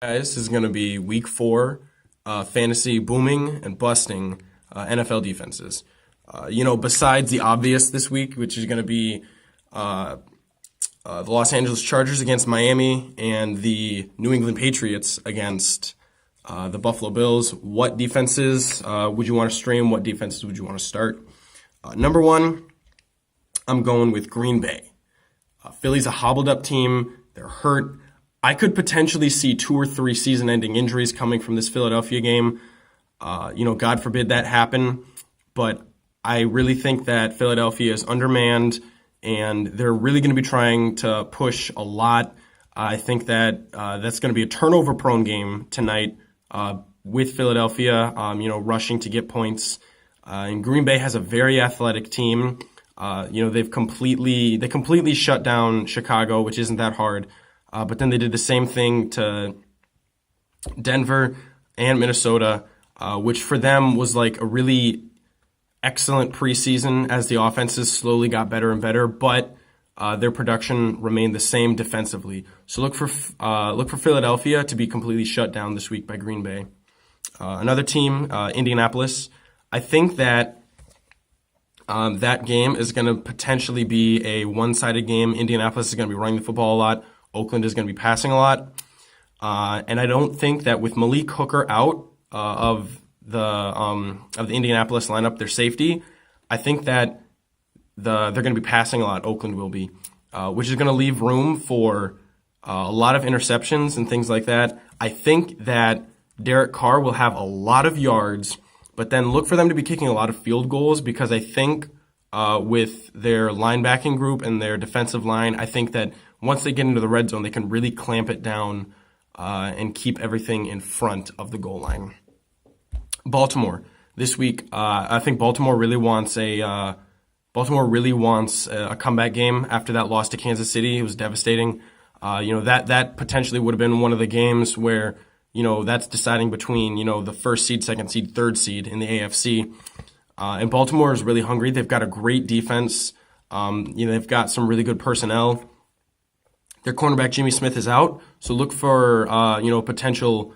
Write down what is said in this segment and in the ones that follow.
Guys, this is going to be week four, fantasy booming and busting NFL defenses. Besides the obvious this week, which is going to be uh, the Los Angeles Chargers against Miami and the New England Patriots against the Buffalo Bills, what defenses would you want to stream? What defenses would you want to start? Number one, I'm going with Green Bay. Philly's a hobbled up team. They're hurt. I could potentially see two or three season ending injuries coming from this Philadelphia game. God forbid that happen. But I really think that Philadelphia is undermanned and they're really going to be trying to push a lot. I think that that's going to be a turnover prone game tonight with Philadelphia, rushing to get points. And Green Bay has a very athletic team. They completely shut down Chicago, which isn't that hard. But then they did the same thing to Denver and Minnesota, which for them was like a really excellent preseason as the offenses slowly got better and better, but their production remained the same defensively. So look for Philadelphia to be completely shut down this week by Green Bay. Another team, Indianapolis. I think that that game is going to potentially be a one-sided game. Indianapolis is going to be running the football a lot. Oakland is going to be passing a lot. And I don't think that with Malik Hooker out of the Indianapolis lineup, their safety, I think that they're going to be passing a lot. Oakland will be, which is going to leave room for a lot of interceptions and things like that. I think that Derek Carr will have a lot of yards, but then look for them to be kicking a lot of field goals because I think with their linebacking group and their defensive line, I think that once they get into the red zone, they can really clamp it down and keep everything in front of the goal line. Baltimore this week, I think Baltimore really wants a comeback game after that loss to Kansas City. It was devastating. That potentially would have been one of the games where that's deciding between the first seed, second seed, third seed in the AFC. And Baltimore is really hungry. They've got a great defense. They've got some really good personnel. Their cornerback Jimmy Smith is out, so look for potential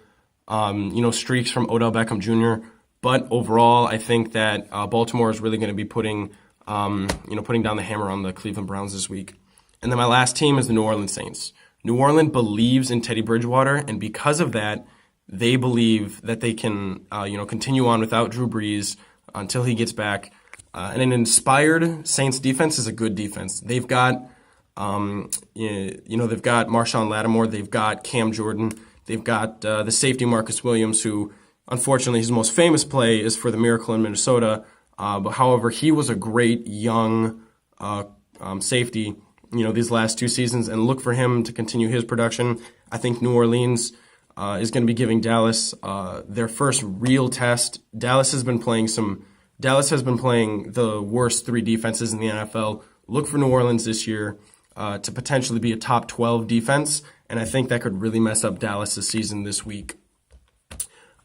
streaks from Odell Beckham Jr. But overall, I think that Baltimore is really going to be putting down the hammer on the Cleveland Browns this week. And then my last team is the New Orleans Saints. New Orleans believes in Teddy Bridgewater, and because of that, they believe that they can continue on without Drew Brees until he gets back. And an inspired Saints defense is a good defense. They've got they've got Marshawn Lattimore, they've got Cam Jordan, they've got the safety Marcus Williams, who unfortunately his most famous play is for the Miracle in Minnesota. But however, he was a great young safety, these last two seasons, and look for him to continue his production. I think New Orleans is going to be giving Dallas their first real test. Dallas has been playing the worst three defenses in the NFL. Look for New Orleans this year to potentially be a top 12 defense, and I think that could really mess up Dallas' season this week.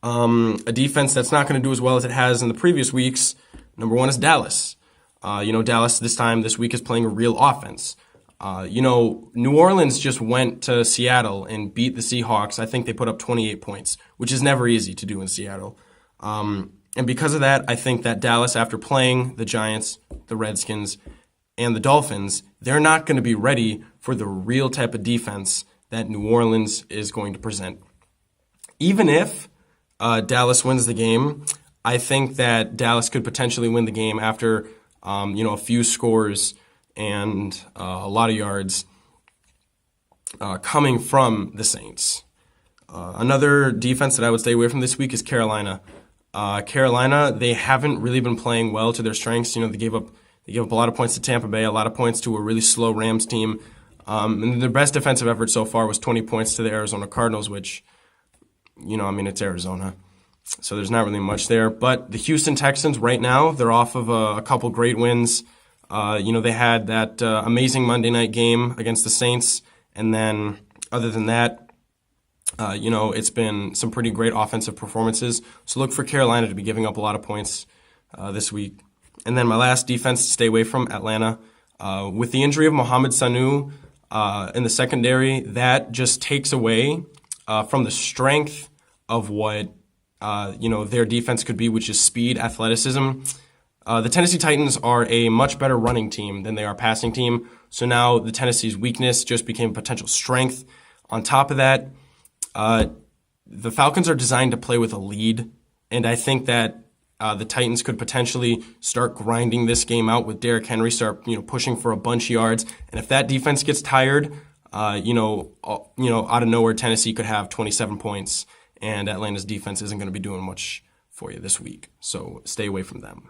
A defense that's not going to do as well as it has in the previous weeks, number one is Dallas. Dallas this week is playing a real offense. New Orleans just went to Seattle and beat the Seahawks. I think they put up 28 points, which is never easy to do in Seattle. And because of that, I think that Dallas, after playing the Giants, the Redskins, and the Dolphins, they're not going to be ready for the real type of defense that New Orleans is going to present. Even if Dallas wins the game, I think that Dallas could potentially win the game after a few scores and a lot of yards coming from the Saints. Another defense that I would stay away from this week is Carolina. Carolina, they haven't really been playing well to their strengths. They gave up a lot of points to Tampa Bay, a lot of points to a really slow Rams team. And their best defensive effort so far was 20 points to the Arizona Cardinals, which, it's Arizona. So there's not really much there. But the Houston Texans right now, they're off of a couple great wins. They had that amazing Monday night game against the Saints. And then other than that, it's been some pretty great offensive performances. So look for Carolina to be giving up a lot of points this week. And then my last defense to stay away from, Atlanta. With the injury of Mohamed Sanu in the secondary, that just takes away from the strength of what their defense could be, which is speed, athleticism. The Tennessee Titans are a much better running team than they are passing team. So now the Tennessee's weakness just became potential strength. On top of that, the Falcons are designed to play with a lead, and I think that the Titans could potentially start grinding this game out with Derrick Henry, start pushing for a bunch of yards. And if that defense gets tired, out of nowhere, Tennessee could have 27 points, and Atlanta's defense isn't going to be doing much for you this week. So stay away from them.